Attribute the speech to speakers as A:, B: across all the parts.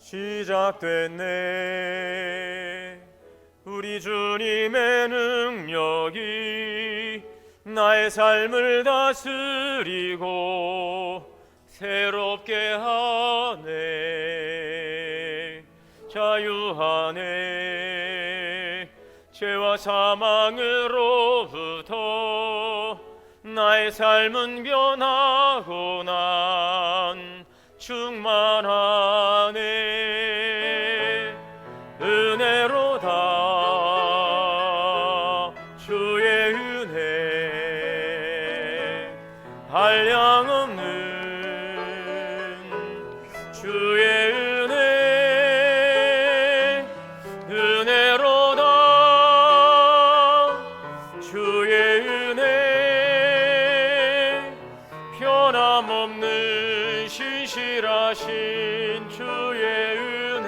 A: 시작됐네. 우리 주님의 능력이 나의 삶을 다스리고 새롭게 하네. 자유하네. 죄와 사망으로부터 나의 삶은 변하고 난 충만하네. 은혜로다 주의 은혜. 한량없는 주의 은혜. 은혜로다 주의 은혜. 변함없는 신실하신 주의 은혜.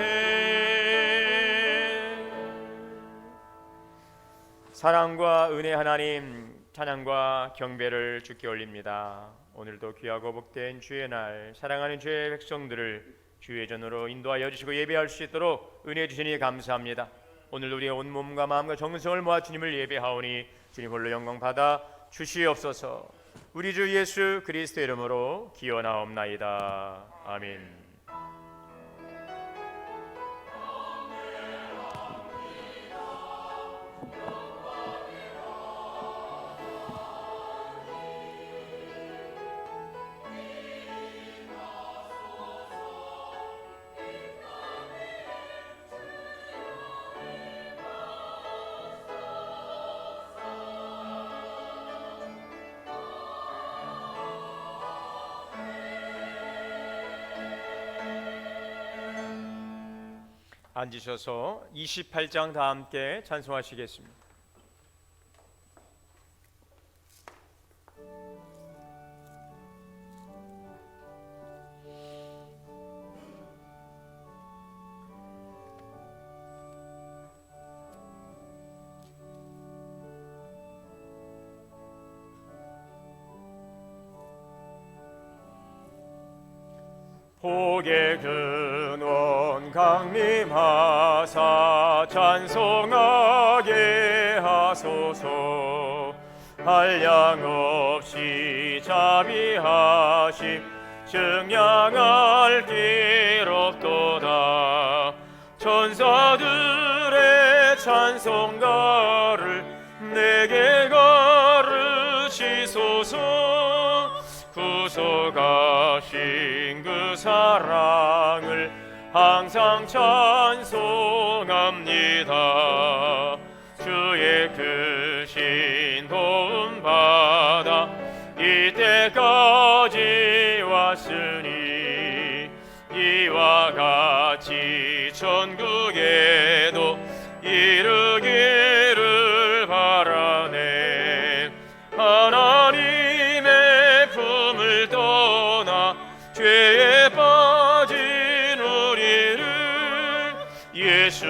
A: 사랑과 은혜 하나님, 찬양과 경배를 주께 올립니다. 오늘도 귀하고 복된 주의 날, 사랑하는 주의 백성들을 주의 전으로 인도하여 주시고 예배할 수 있도록 은혜 주시니 감사합니다. 오늘 우리의 온 몸과 마음과 정성을 모아 주님을 예배하오니 주님 홀로 영광 받아 주시옵소서. 우리 주 예수 그리스도 이름으로 기원하옵나이다. 아멘. 앉으셔서 28장 다 함께 찬송하시겠습니다. 복의 근원 강림하사 찬송하게 하소서. 한량없이 자비하심 증량할 길 없도다. 천사들의 찬송가를 내게 가르치소서. 구속하신 그 사랑을 항상 찬송합니다. 주의 크신 도움 받아 이때까지 왔으니 이와 같이 천국에도 이르기를 바라네. 하나님의 품을 떠나 죄에 빠진 우리를 예수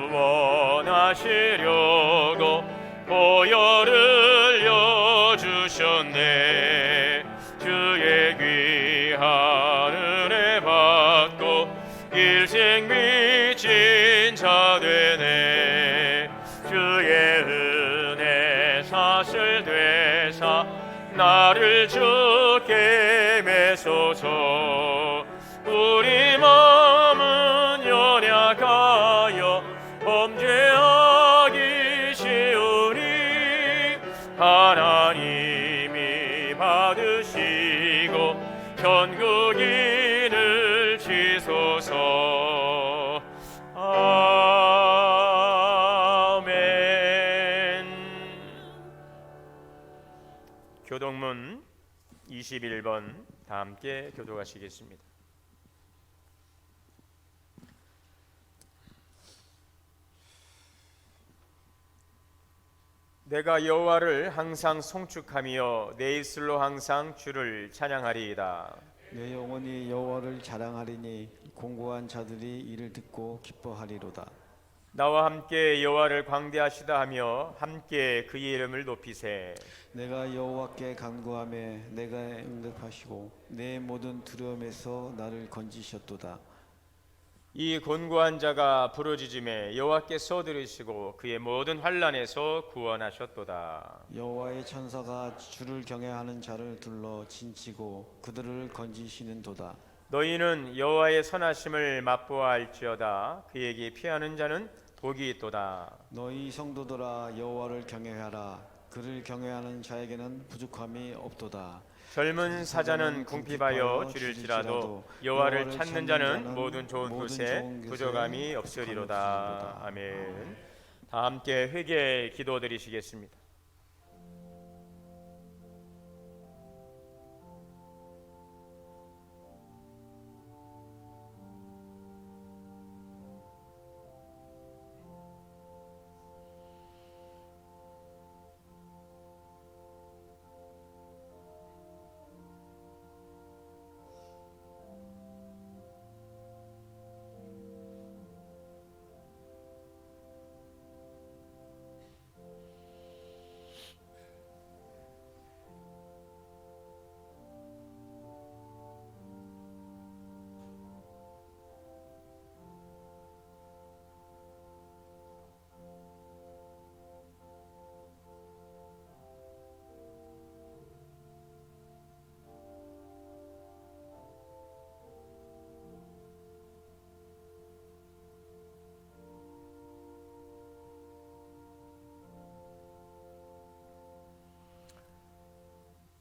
A: 구원하시려고 보혈을 여주셨네. 주의 귀한 은혜 받고 일생 미친 자 되네. 주의 은혜 사슬 되사 나를 주께 매소서. 우리 마음은 연약하여 범죄하기 쉬우니 하나님이 받으시고 천국인을 지소서. 아멘. 교동문 21번 다 함께 교독하시겠습니다. 내가 여호와를 항상 송축하며 내 입술로 항상 주를 찬양하리이다.
B: 내 영혼이 여호와를 자랑하리니 공고한 자들이 이를 듣고 기뻐하리로다.
A: 나와 함께 여호와를 광대하시다 하며 함께 그의 이름을 높이세.
B: 내가 여호와께 간구하며 내가 응답하시고 내 모든 두려움에서 나를 건지셨도다.
A: 이 곤고한 자가 부르짖음에 여호와께서 들으시고 그의 모든 환난에서 구원하셨도다.
B: 여호와의 천사가 주를 경외하는 자를 둘러 진치고 그들을 건지시는도다.
A: 너희는 여호와의 선하심을 맛보아할지어다. 그에게 피하는 자는 복이 있도다.
B: 너희 성도들아 여호와를 경외하라. 그를 경외하는 자에게는 부족함이 없도다.
A: 젊은 사자는 궁핍하여 줄일지라도 여호와를 찾는 자는 모든 좋은 것에 부족함이 없으리로다. 아멘. 다 함께 회개 기도드리시겠습니다.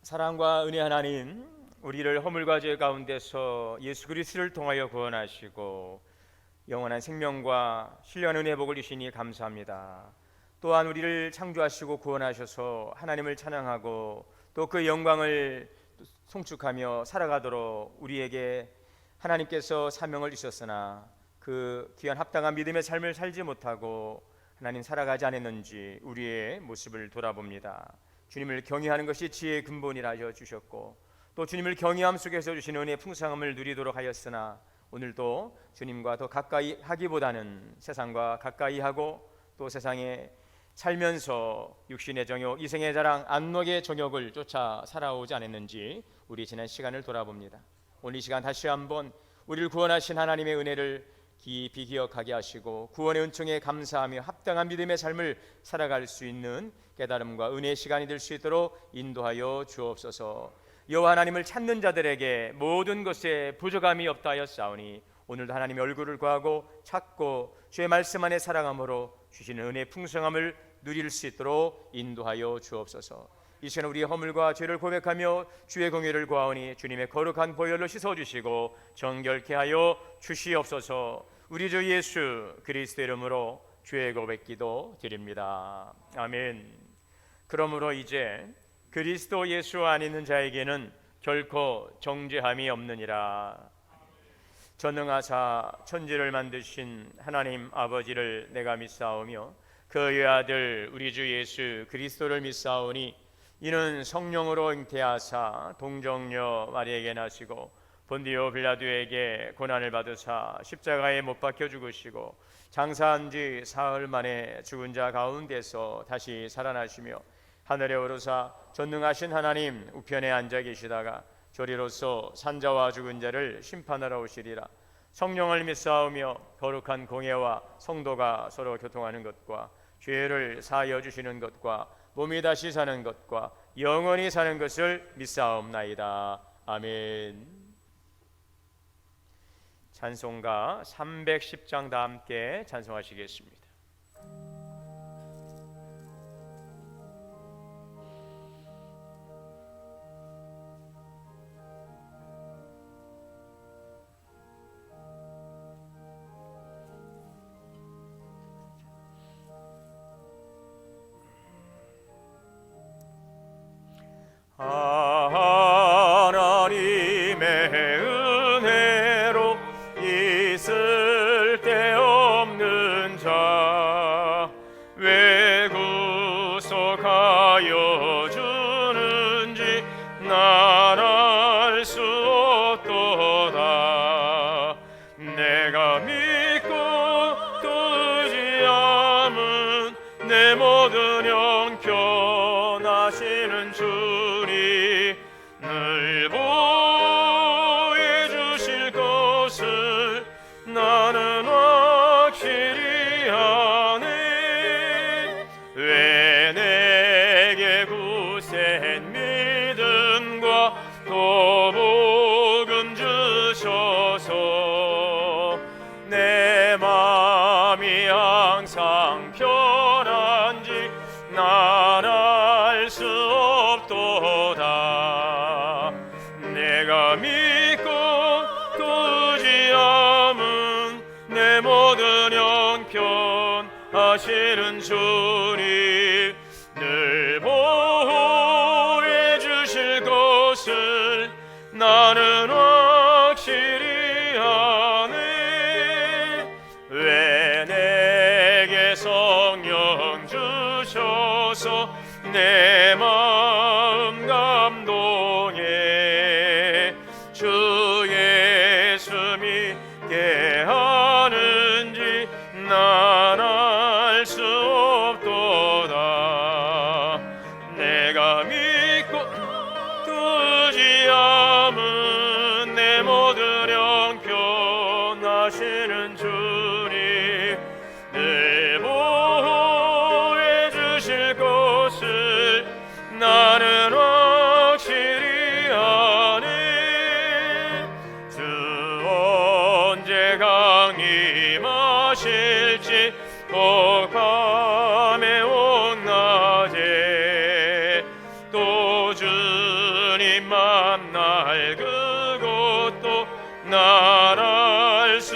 A: 사랑과 은혜 하나님, 우리를 허물과 죄 가운데서 예수 그리스도를 통하여 구원하시고 영원한 생명과 신령한 은혜 복을 주시니 감사합니다. 또한 우리를 창조하시고 구원하셔서 하나님을 찬양하고 또 그 영광을 송축하며 살아가도록 우리에게 하나님께서 사명을 주셨으나 그 귀한 합당한 믿음의 삶을 살지 못하고 하나님 살아가지 않았는지 우리의 모습을 돌아봅니다. 주님을 경외하는 것이 지혜의 근본이라 하여 주셨고 또 주님을 경외함 속에서 주신 은혜의 풍성함을 누리도록 하였으나 오늘도 주님과 더 가까이 하기보다는 세상과 가까이 하고 또 세상에 살면서 육신의 정욕, 이생의 자랑, 안목의 정욕을 쫓아 살아오지 않았는지 우리 지난 시간을 돌아봅니다. 오늘 이 시간 다시 한번 우리를 구원하신 하나님의 은혜를 깊이 기억하게 하시고 구원의 은총에 감사하며 합당한 믿음의 삶을 살아갈 수 있는 깨달음과 은혜의 시간이 될 수 있도록 인도하여 주옵소서. 여호와 하나님을 찾는 자들에게 모든 것에 부족함이 없다 하였사오니 오늘도 하나님의 얼굴을 구하고 찾고 주의 말씀 안에 살아감으로 주시는 은혜의 풍성함을 누릴 수 있도록 인도하여 주옵소서. 이 시간 우리의 허물과 죄를 고백하며 주의 공의를 구하오니 주님의 거룩한 보혈로 씻어주시고 정결케 하여 주시옵소서. 우리 주 예수 그리스도 이름으로 주의 고백기도 드립니다. 아멘. 그러므로 이제 그리스도 예수 안에 있는 자에게는 결코 정죄함이 없느니라. 전능하사 천지를 만드신 하나님 아버지를 내가 믿사오며 그의 아들 우리 주 예수 그리스도를 믿사오니 이는 성령으로 잉태하사 동정녀 마리에게 나시고 본디오 빌라도에게 고난을 받으사 십자가에 못 박혀 죽으시고 장사한 지 사흘 만에 죽은 자 가운데서 다시 살아나시며 하늘에 오르사 전능하신 하나님 우편에 앉아 계시다가 저리로서 산자와 죽은 자를 심판하러 오시리라. 성령을 믿사오며 거룩한 공예와 성도가 서로 교통하는 것과 죄를 사하여 주시는 것과 몸이 다시 사는 것과 영원히 사는 것을 믿사옵나이다. 아멘. 찬송가 310장 다 함께 찬송하시겠습니다. 하나님의 은혜로 있을 데 없는 자 왜 구속하여 주는지 난 알 수 없도다. 내가 믿고 또 의지함은 내 모든 형편하시는 주님 늘 보여주실 것을 나는 편한지 난 알 수 없도다. 내가 믿고 또 의지함은 내 모든 형편 하시는 주님 늘 보호해 주실 것을 나는 확실히 아네. 왜 내게 성령 주셔서 내 마음 감동해 주 예수 믿게 하는지 난 알 수 없도다. 내가 믿고 또 의지함은 내 모든 형편 하시는 주님 늘 보호해 주실 것을 나는 확실히 아네. 주 언제 강림하실지 밤에 온낮에 또 주님 만날 그것도 난 알 수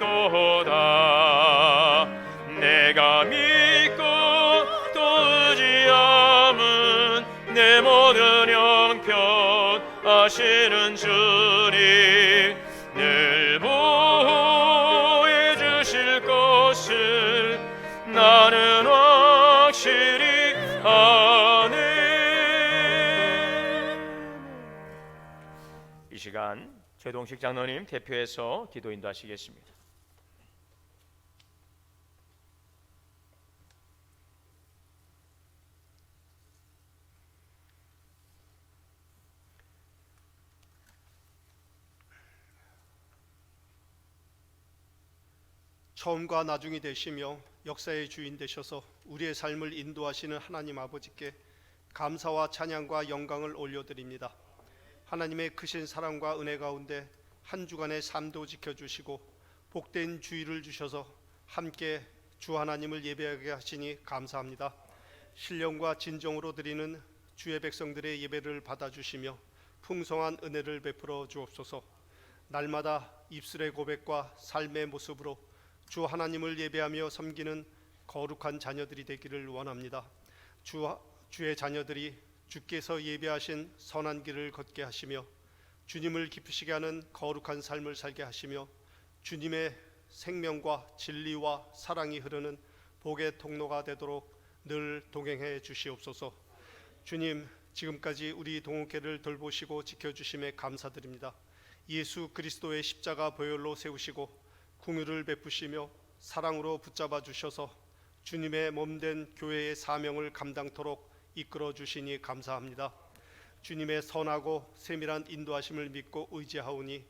A: 없도다. 내가 믿고 또 의지함은 내 모든 형편 하시는 주님 늘 보호해 주실 것을 나는 확실히 아네. 이 시간 최동식 장로님 대표해서 기도 인도하시겠습니다.
C: 처음과 나중이 되시며 역사의 주인 되셔서 우리의 삶을 인도하시는 하나님 아버지께 감사와 찬양과 영광을 올려드립니다. 하나님의 크신 사랑과 은혜 가운데 한 주간의 삶도 지켜주시고 복된 주일을 주셔서 함께 주 하나님을 예배하게 하시니 감사합니다. 신령과 진정으로 드리는 주의 백성들의 예배를 받아주시며 풍성한 은혜를 베풀어 주옵소서. 날마다 입술의 고백과 삶의 모습으로 주 하나님을 예배하며 섬기는 거룩한 자녀들이 되기를 원합니다. 주의 자녀들이 주께서 예배하신 선한 길을 걷게 하시며 주님을 기쁘시게 하는 거룩한 삶을 살게 하시며 주님의 생명과 진리와 사랑이 흐르는 복의 통로가 되도록 늘 동행해 주시옵소서. 주님, 지금까지 우리 동욱회를 돌보시고 지켜주심에 감사드립니다. 예수 그리스도의 십자가 보혈로 세우시고 긍휼을 베푸시며 사랑으로 붙잡아 주셔서 주님의 몸된 교회의 사명을 감당토록 이끌어 주시니 감사합니다. 주님의 선하고 세밀한 인도하심을 믿고 의지하오니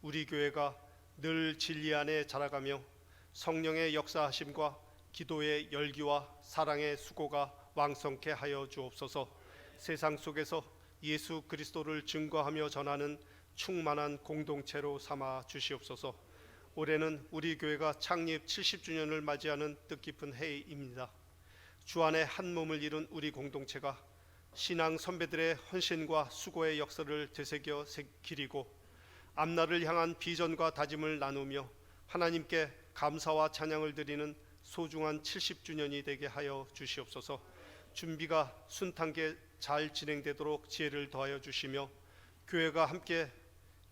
C: 우리 교회가 늘 진리 안에 자라가며 성령의 역사하심과 기도의 열기와 사랑의 수고가 왕성케 하여 주옵소서. 세상 속에서 예수 그리스도를 증거하며 전하는 충만한 공동체로 삼아 주시옵소서. 올해는 우리 교회가 창립 70주년을 맞이하는 뜻깊은 해입니다. 주 안에 한 몸을 이룬 우리 공동체가 신앙 선배들의 헌신과 수고의 역사를 되새겨 기리고 앞날을 향한 비전과 다짐을 나누며 하나님께 감사와 찬양을 드리는 소중한 70주년이 되게 하여 주시옵소서. 준비가 순탄하게 잘 진행되도록 지혜를 더하여 주시며 교회가 함께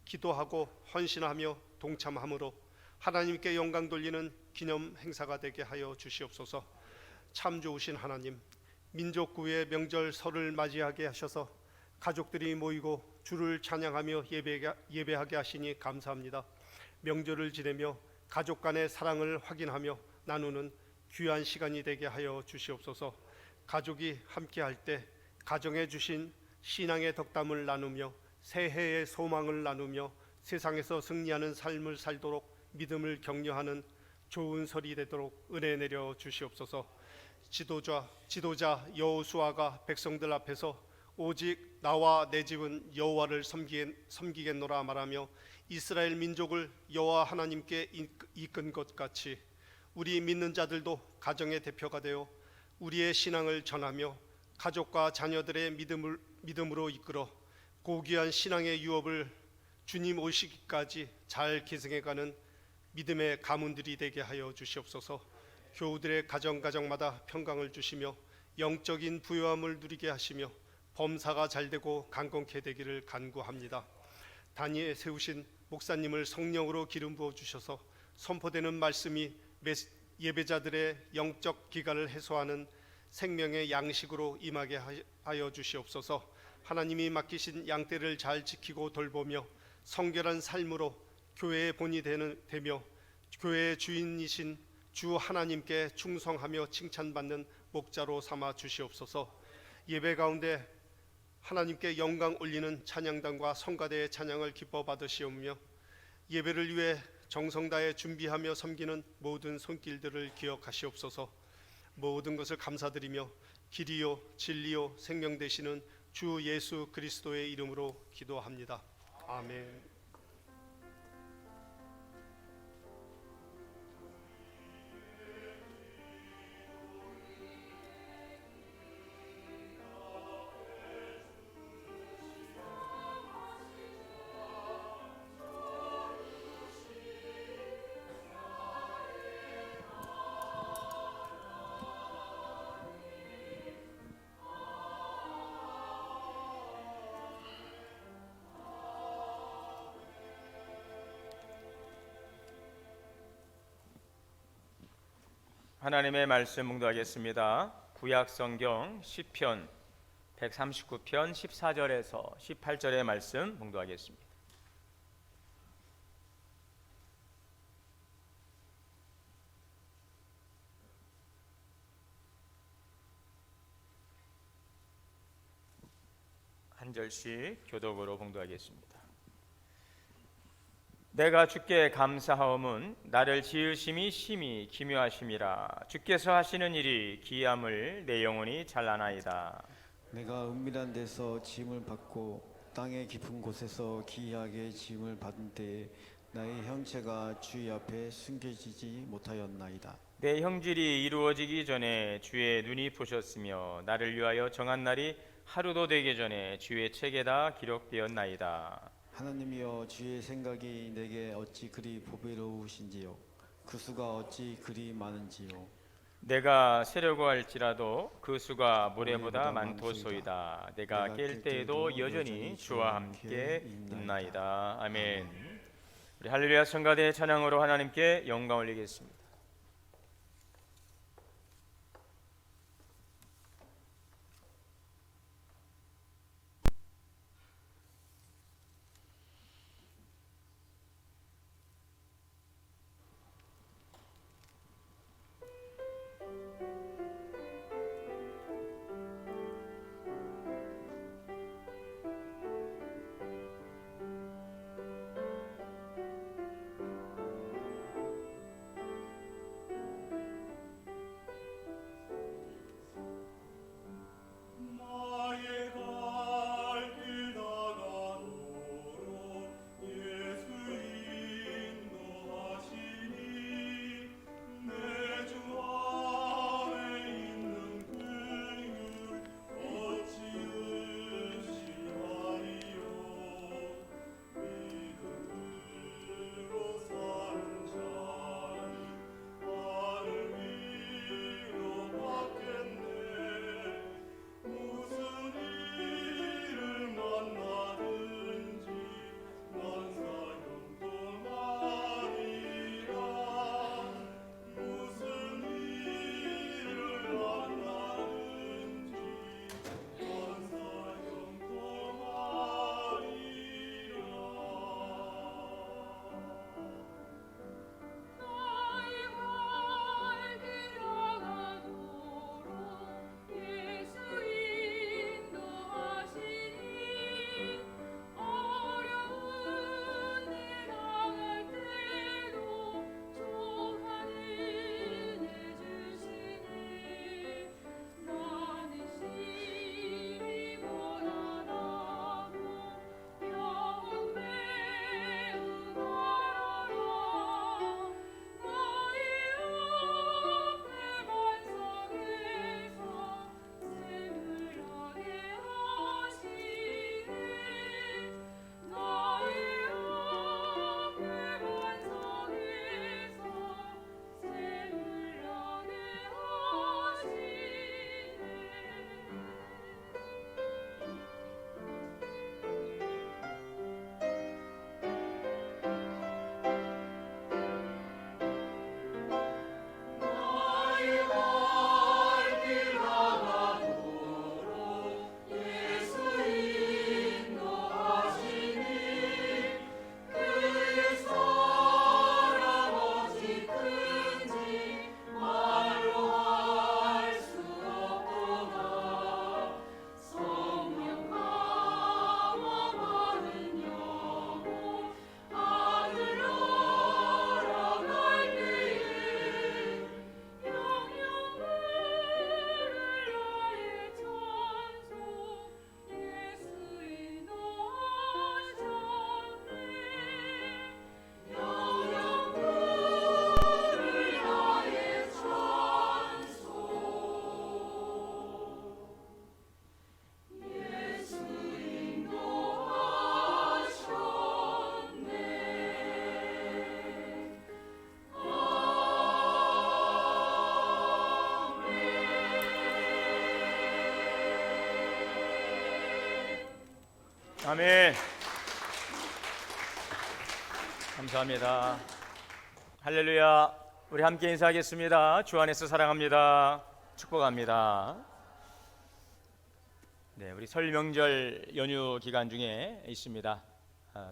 C: 기도하고 헌신하며 동참함으로 하나님께 영광 돌리는 기념 행사가 되게 하여 주시옵소서. 참 좋으신 하나님, 민족 구의 명절 설을 맞이하게 하셔서 가족들이 모이고 주를 찬양하며 예배하게 하시니 감사합니다. 명절을 지내며 가족 간의 사랑을 확인하며 나누는 귀한 시간이 되게 하여 주시옵소서. 가족이 함께할 때 가정에 주신 신앙의 덕담을 나누며 새해의 소망을 나누며 세상에서 승리하는 삶을 살도록 믿음을 격려하는 좋은 설이 되도록 은혜 내려 주시옵소서. 지도자 여호수아가 백성들 앞에서 오직 나와 내 집은 여호와를 섬기겠노라 말하며 이스라엘 민족을 여호와 하나님께 이끈 것 같이 우리 믿는 자들도 가정의 대표가 되어 우리의 신앙을 전하며 가족과 자녀들의 믿음으로 이끌어 고귀한 신앙의 유업을 주님 오시기까지 잘 계승해가는 믿음의 가문들이 되게 하여 주시옵소서. 교우들의 가정마다 평강을 주시며 영적인 부요함을 누리게 하시며 범사가 잘되고 강건케 되기를 간구합니다. 단위에 세우신 목사님을 성령으로 기름 부어 주셔서 선포되는 말씀이 예배자들의 영적 기간을 해소하는 생명의 양식으로 임하게 하여 주시옵소서. 하나님이 맡기신 양떼를 잘 지키고 돌보며 성결한 삶으로 교회의 본이 되며 교회의 주인이신 주 하나님께 충성하며 칭찬받는 목자로 삼아 주시옵소서. 예배 가운데 하나님께 영광 올리는 찬양단과 성가대의 찬양을 기뻐 받으시오며 예배를 위해 정성 다해 준비하며 섬기는 모든 손길들을 기억하시옵소서. 모든 것을 감사드리며 길이요 진리요 생명 되시는 주 예수 그리스도의 이름으로 기도합니다. 아멘.
A: 하나님의 말씀 묵도하겠습니다. 구약 성경 시편 139편 14절에서 18절의 말씀 묵도하겠습니다. 한 절씩 교독으로 봉독하겠습니다. 내가 주께 감사하옴은 나를 지으심이 심히 기묘하심이라. 주께서 하시는 일이 기이함을 내 영혼이 잘 아나이다.
B: 내가 은밀한 데서 지음을 받고 땅의 깊은 곳에서 기이하게 지음을 받은 때에 나의 형체가 주의 앞에 숨겨지지 못하였나이다.
A: 내 형질이 이루어지기 전에 주의 눈이 보셨으며 나를 위하여 정한 날이 하루도 되기 전에 주의 책에다 기록되었나이다.
B: 하나님이여, 주의 생각이 내게 어찌 그리 보배로우신지요, 그 수가 어찌 그리 많은지요.
A: 내가 세려고 할지라도 그 수가 모래보다 많도소이다. 내가 깰 때에도 여전히 주와 함께 있나이다. 아멘. 우리 할렐루야 성가대 찬양으로 하나님께 영광 올리겠습니다. 아멘. 감사합니다. 할렐루야. 우리 함께 인사하겠습니다. 주 안에서 사랑합니다. 축복합니다. 네, 우리 설 명절 연휴 기간 중에 있습니다.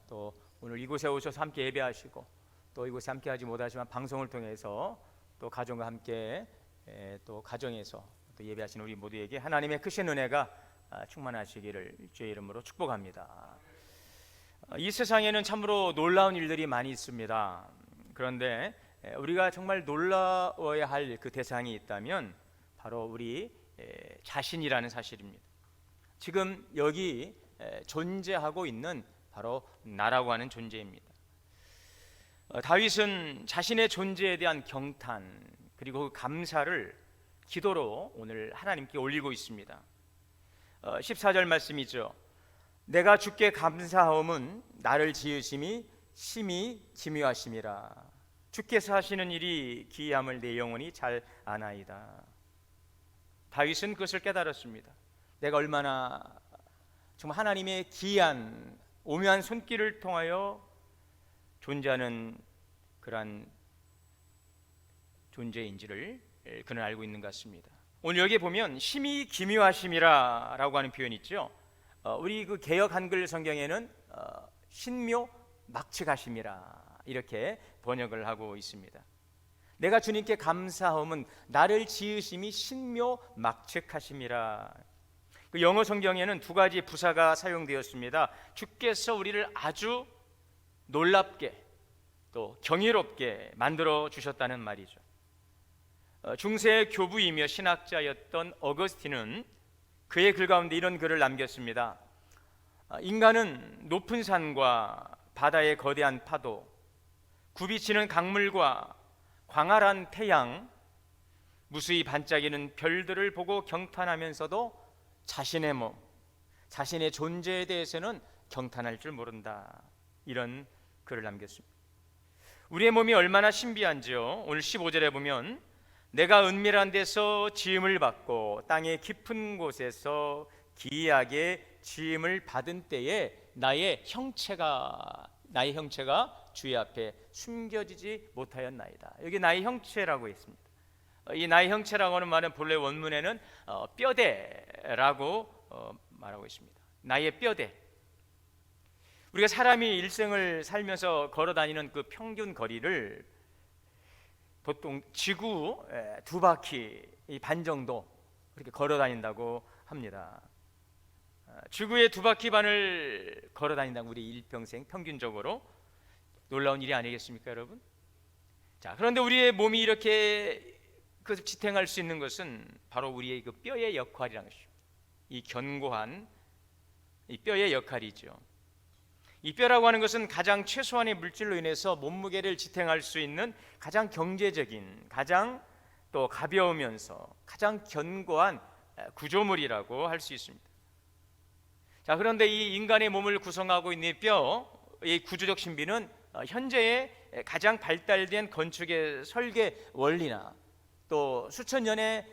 A: 또 오늘 이곳에 오셔서 함께 예배하시고 또 이곳에 함께 하지 못하지만 방송을 통해서 또 가정과 함께 또 가정에서 또 예배하시는 우리 모두에게 하나님의 크신 은혜가 충만하시기를 주의 이름으로 축복합니다. 이 세상에는 참으로 놀라운 일들이 많이 있습니다. 그런데 우리가 정말 놀라워야 할 그 대상이 있다면 바로 우리 자신이라는 사실입니다. 지금 여기 존재하고 있는 바로 나라고 하는 존재입니다. 다윗은 자신의 존재에 대한 경탄 그리고 감사를 기도로 오늘 하나님께 올리고 있습니다. 14절 말씀이죠. 내가 주께 감사하옴은 나를 지으심이 심히 기묘하심이라. 주께서 하시는 일이 기이함을 내 영혼이 잘 아나이다. 다윗은 그것을 깨달았습니다. 내가 얼마나 정말 하나님의 기이한 오묘한 손길을 통하여 존재하는 그러한 존재인지를 그는 알고 있는 것 같습니다. 오늘 여기에 보면 심히 기묘하심이라 라고 하는 표현이 있죠. 우리 그 개역 한글 성경에는 신묘 막측하심이라 이렇게 번역을 하고 있습니다. 내가 주님께 감사함은 나를 지으심이 신묘 막측하심이라. 그 영어 성경에는 두 가지 부사가 사용되었습니다. 주께서 우리를 아주 놀랍게 또 경이롭게 만들어 주셨다는 말이죠. 중세 교부이며 신학자였던 어거스틴은 그의 글 가운데 이런 글을 남겼습니다. 인간은 높은 산과 바다의 거대한 파도, 굽이치는 강물과 광활한 태양, 무수히 반짝이는 별들을 보고 경탄하면서도 자신의 몸, 자신의 존재에 대해서는 경탄할 줄 모른다. 이런 글을 남겼습니다. 우리의 몸이 얼마나 신비한지요. 오늘 15절에 보면 내가 은밀한 데서 지음을 받고 땅의 깊은 곳에서 기이하게 지음을 받은 때에 나의 형체가 주의 앞에 숨겨지지 못하였나이다. 여기 나의 형체라고 있습니다. 이 나의 형체라고 하는 말은 본래 원문에는 뼈대라고 말하고 있습니다. 나의 뼈대. 우리가 사람이 일생을 살면서 걸어다니는 그 평균 거리를 보통 지구 두 바퀴 반 정도 그렇게 걸어다닌다고 합니다. 지구의 두 바퀴 반을 걸어다닌다고 우리 일평생 평균적으로 놀라운 일이 아니겠습니까, 여러분? 자, 그런데 우리의 몸이 이렇게 그 지탱할 수 있는 것은 바로 우리의 그 뼈의 역할이라는 것입니다. 이 견고한 이 뼈의 역할이죠. 이 뼈라고 하는 것은 가장 최소한의 물질로 인해서 몸무게를 지탱할 수 있는 가장 경제적인, 가장 또 가벼우면서 가장 견고한 구조물이라고 할 수 있습니다. 자, 그런데 이 인간의 몸을 구성하고 있는 뼈의 구조적 신비는 현재의 가장 발달된 건축의 설계 원리나 또 수천 년의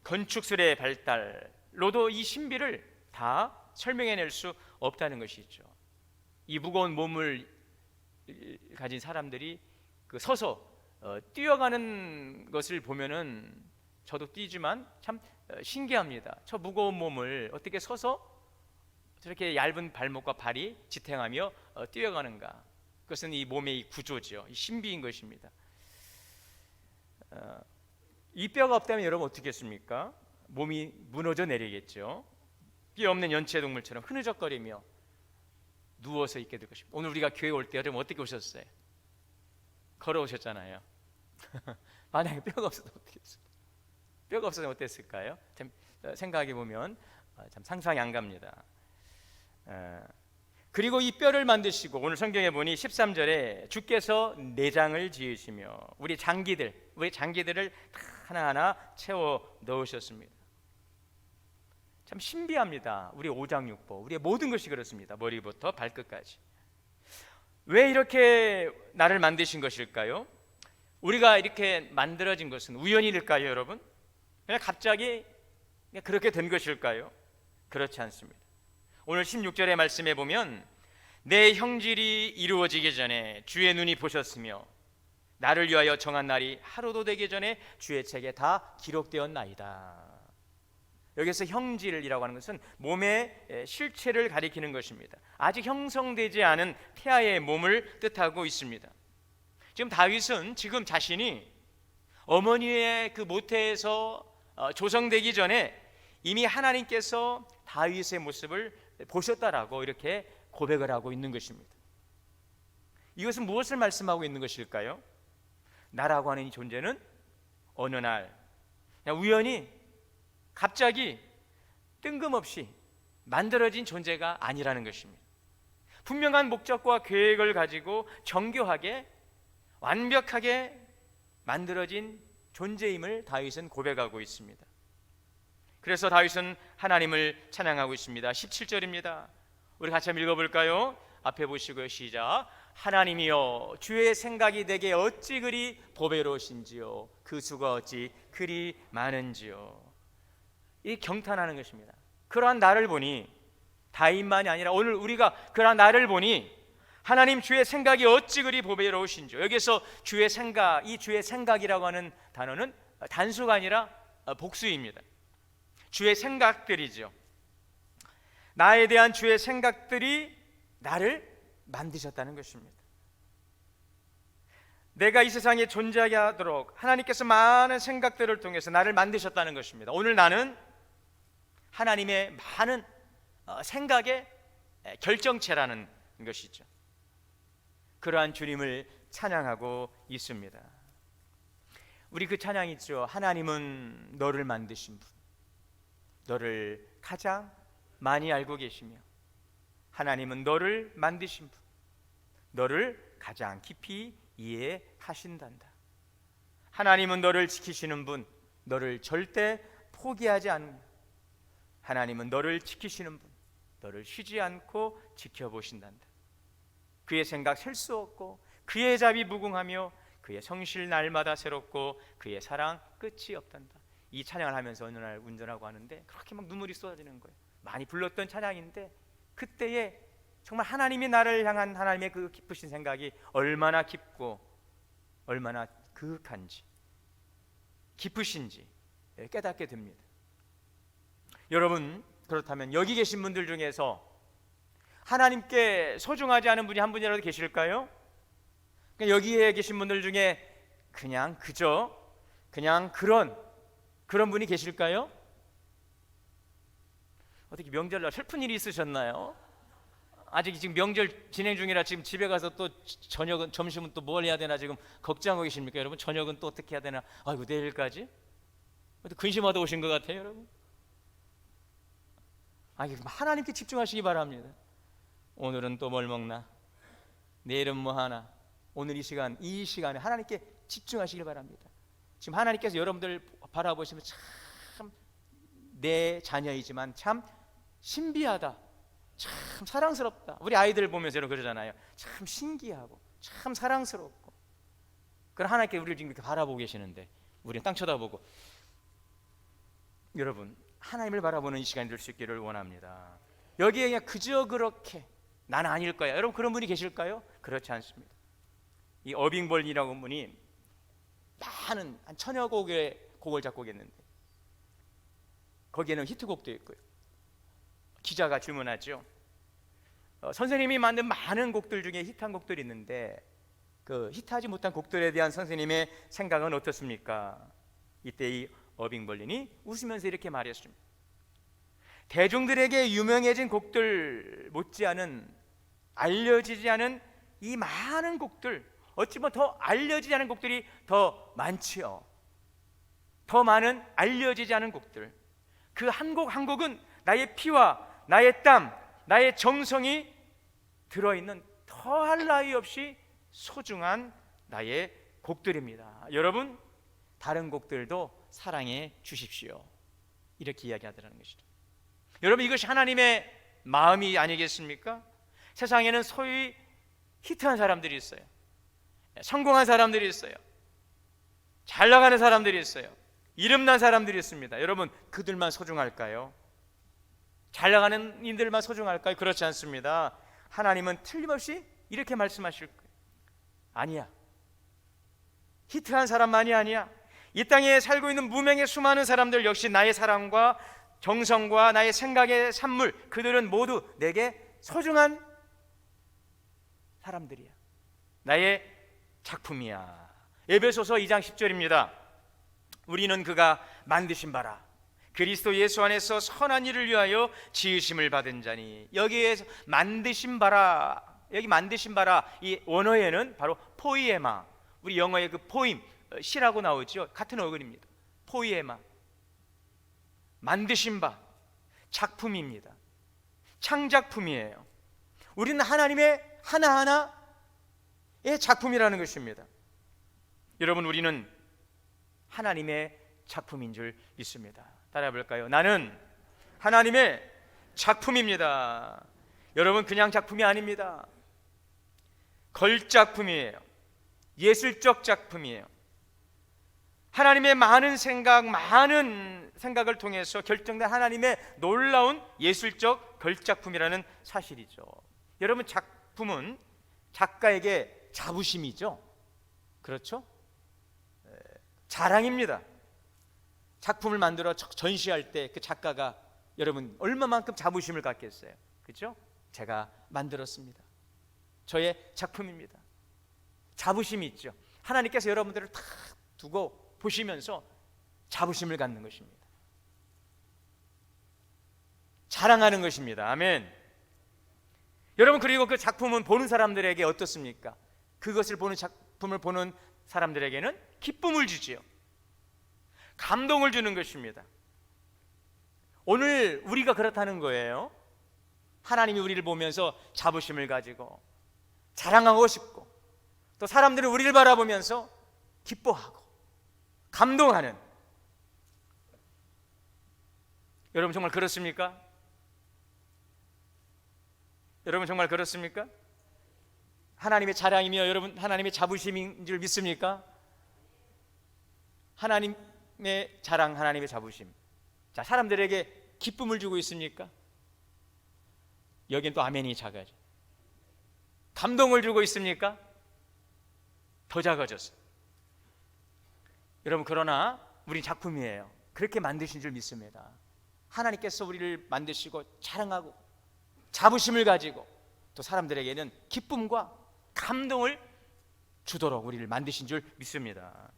A: 건축술의 발달로도 이 신비를 다 설명해낼 수 없다는 것이죠. 이 무거운 몸을 가진 사람들이 그 서서 뛰어가는 것을 보면은 저도 뛰지만 참 신기합니다. 저 무거운 몸을 어떻게 서서 저렇게 얇은 발목과 발이 지탱하며 뛰어가는가? 그것은 이 몸의 이 구조죠. 이 신비인 것입니다. 이 뼈가 없다면 여러분 어떻겠습니까? 몸이 무너져 내리겠죠. 뼈 없는 연체동물처럼 흐느적거리며 누워서 있게 될 것입니다. 오늘 우리가 교회 올 때 여러분 어떻게 오셨어요? 걸어오셨잖아요. 만약에 뼈가 없어도 어떻겠어요? 뼈가 없어서 어땠을까요? 참 생각해 보면 참 상상이 안 갑니다. 그리고 이 뼈를 만드시고 오늘 성경에 보니 13절에 주께서 내장을 지으시며 우리 장기들을 하나하나 채워 넣으셨습니다. 참 신비합니다. 우리 오장육부, 우리의 모든 것이 그렇습니다. 머리부터 발끝까지. 왜 이렇게 나를 만드신 것일까요? 우리가 이렇게 만들어진 것은 우연일까요, 여러분? 그냥 갑자기 그렇게 된 것일까요? 그렇지 않습니다. 오늘 16절의 말씀에 보면 내 형질이 이루어지기 전에 주의 눈이 보셨으며 나를 위하여 정한 날이 하루도 되기 전에 주의 책에 다 기록되었나이다. 여기서 형질이라고 하는 것은 몸의 실체를 가리키는 것입니다. 아직 형성되지 않은 태아의 몸을 뜻하고 있습니다. 지금 다윗은 지금 자신이 어머니의 그 모태에서 조성되기 전에 이미 하나님께서 다윗의 모습을 보셨다라고 이렇게 고백을 하고 있는 것입니다. 이것은 무엇을 말씀하고 있는 것일까요? 나라고 하는 이 존재는 어느 날 그냥 우연히 갑자기 뜬금없이 만들어진 존재가 아니라는 것입니다. 분명한 목적과 계획을 가지고 정교하게 완벽하게 만들어진 존재임을 다윗은 고백하고 있습니다. 그래서 다윗은 하나님을 찬양하고 있습니다. 17절입니다. 우리 같이 한번 읽어볼까요? 앞에 보시고요. 시작. 하나님이여 주의 생각이 내게 어찌 그리 보배로우신지요 그 수가 어찌 그리 많은지요. 이 경탄하는 것입니다. 그러한 나를 보니 다윗만이 아니라 오늘 우리가 그러한 나를 보니 하나님 주의 생각이 어찌 그리 보배로우신지요. 여기서 주의 생각, 이 주의 생각이라고 하는 단어는 단수가 아니라 복수입니다. 주의 생각들이죠. 나에 대한 주의 생각들이 나를 만드셨다는 것입니다. 내가 이 세상에 존재하게 하도록 하나님께서 많은 생각들을 통해서 나를 만드셨다는 것입니다. 오늘 나는 하나님의 많은 생각의 결정체라는 것이죠. 그러한 주님을 찬양하고 있습니다. 우리 그 찬양 있죠. 하나님은 너를 만드신 분, 너를 가장 많이 알고 계시며 하나님은 너를 만드신 분, 너를 가장 깊이 이해하신단다. 하나님은 너를 지키시는 분, 너를 절대 포기하지 않는, 하나님은 너를 지키시는 분, 너를 쉬지 않고 지켜보신단다. 그의 생각 셀 수 없고 그의 자비 무궁하며 그의 성실 날마다 새롭고 그의 사랑 끝이 없단다. 이 찬양을 하면서 어느 날 운전하고 하는데 그렇게 막 눈물이 쏟아지는 거예요. 많이 불렀던 찬양인데 그때에 정말 하나님이 나를 향한 하나님의 그 깊으신 생각이 얼마나 깊고 얼마나 그윽한지 깊으신지 깨닫게 됩니다. 여러분, 그렇다면 여기 계신 분들 중에서 하나님께 소중하지 않은 분이 한 분이라도 계실까요? 여기에 계신 분들 중에 그냥 그저 그냥 그런 분이 계실까요? 어떻게 명절날 슬픈 일이 있으셨나요? 아직 지금 명절 진행 중이라 지금 집에 가서 또 저녁은 점심은 또 뭘 해야 되나 지금 걱정하고 계십니까 여러분? 저녁은 또 어떻게 해야 되나? 아이고 내일까지? 근심하다 오신 것 같아요 여러분. 하나님께 집중하시기 바랍니다. 오늘은 또 뭘 먹나? 내일은 뭐 하나? 오늘 이 시간에 하나님께 집중하시길 바랍니다. 지금 하나님께서 여러분들 바라보시면 참 내 자녀이지만 참 신비하다, 참 사랑스럽다. 우리 아이들 보면서 여러분 그러잖아요. 참 신기하고 참 사랑스럽고. 그럼 하나님께 우리를 지금 이렇게 바라보고 계시는데 우리는 땅 쳐다보고. 여러분, 하나님을 바라보는 이 시간이 될 수 있기를 원합니다. 여기에 그냥 그저 그렇게 난 아닐 거야. 여러분 그런 분이 계실까요? 그렇지 않습니다. 이 어빙벌리라고 하는 분이 많은 한 1000여 곡의 곡을 작곡했는데 거기에는 히트곡도 있고요. 기자가 질문하죠. 선생님이 만든 많은 곡들 중에 히트한 곡들이 있는데 그 히트하지 못한 곡들에 대한 선생님의 생각은 어떻습니까? 이때 이 어빙벌린이 웃으면서 이렇게 말했습니다. 대중들에게 유명해진 곡들 못지않은 알려지지 않은 이 많은 곡들, 어찌 보면 더 알려지지 않은 곡들이 더 많지요. 더 많은 알려지지 않은 곡들, 그 한 곡 한 곡은 나의 피와 나의 땀, 나의 정성이 들어있는 더할 나위 없이 소중한 나의 곡들입니다. 여러분, 다른 곡들도 사랑해 주십시오. 이렇게 이야기하더라는 것이죠. 여러분, 이것이 하나님의 마음이 아니겠습니까? 세상에는 소위 히트한 사람들이 있어요. 성공한 사람들이 있어요. 잘 나가는 사람들이 있어요. 이름난 사람들이 있습니다. 여러분, 그들만 소중할까요? 잘 나가는 인들만 소중할까요? 그렇지 않습니다. 하나님은 틀림없이 이렇게 말씀하실 거예요. 아니야. 히트한 사람만이 아니야. 이 땅에 살고 있는 무명의 수많은 사람들 역시 나의 사랑과 정성과 나의 생각의 산물, 그들은 모두 내게 소중한 사람들이야. 나의 작품이야. 에베소서 2장 10절입니다. 우리는 그가 만드신 바라 그리스도 예수 안에서 선한 일을 위하여 지으심을 받은 자니. 여기에서 만드신 바라, 여기 만드신 바라, 이 원어에는 바로 포이에마, 우리 영어의 그 포임, 시라고 나오죠. 같은 어근입니다. 포이에마, 만드신 바, 작품입니다. 창작품이에요. 우리는 하나님의 하나하나의 작품이라는 것입니다. 여러분, 우리는 하나님의 작품인 줄 믿습니다. 따라해 볼까요? 나는 하나님의 작품입니다. 여러분, 그냥 작품이 아닙니다. 걸작품이에요. 예술적 작품이에요. 하나님의 많은 생각을 통해서 결정된 하나님의 놀라운 예술적 걸작품이라는 사실이죠. 여러분, 작품은 작가에게 자부심이죠. 그렇죠? 자랑입니다. 작품을 만들어 전시할 때 그 작가가 여러분 얼마만큼 자부심을 갖겠어요. 그렇죠? 제가 만들었습니다. 저의 작품입니다. 자부심이 있죠. 하나님께서 여러분들을 탁 두고 보시면서 자부심을 갖는 것입니다. 자랑하는 것입니다. 아멘. 여러분, 그리고 그 작품은 보는 사람들에게 어떻습니까? 그것을 보는 작품을 보는 사람들에게는 기쁨을 주지요. 감동을 주는 것입니다. 오늘 우리가 그렇다는 거예요. 하나님이 우리를 보면서 자부심을 가지고 자랑하고 싶고, 또 사람들이 우리를 바라보면서 기뻐하고 감동하는, 여러분 정말 그렇습니까? 여러분 정말 그렇습니까? 하나님의 자랑이며 여러분 하나님의 자부심인 줄 믿습니까? 하나님의 자랑, 하나님의 자부심. 자, 사람들에게 기쁨을 주고 있습니까? 여긴 또 아멘이 작아져. 감동을 주고 있습니까? 더 작아졌어요. 여러분, 그러나 우린 작품이에요. 그렇게 만드신 줄 믿습니다. 하나님께서 우리를 만드시고 자랑하고 자부심을 가지고 또 사람들에게는 기쁨과 감동을 주도록 우리를 만드신 줄 믿습니다.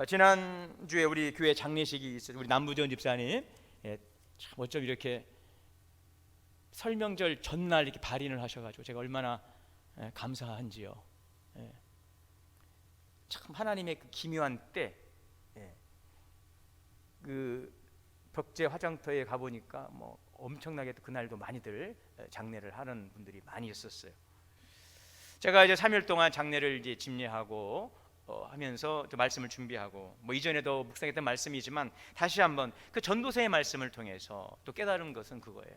A: 지난주에 우리 교회 장례식이 있었어요. 우리 남부전 집사님, 참 어쩜 이렇게 설명절 전날 이렇게 발인을 하셔가지고 제가 얼마나 감사한지요. 참 하나님의 그 기묘한 때, 그 벽제 화장터에 가보니까 뭐 엄청나게 그날도 많이들 장례를 하는 분들이 많이 있었어요. 제가 이제 3일 동안 장례를 이제 집례하고 하면서 또 말씀을 준비하고, 뭐 이전에도 묵상했던 말씀이지만 다시 한번 그 전도서의 말씀을 통해서 또 깨달은 것은 그거예요.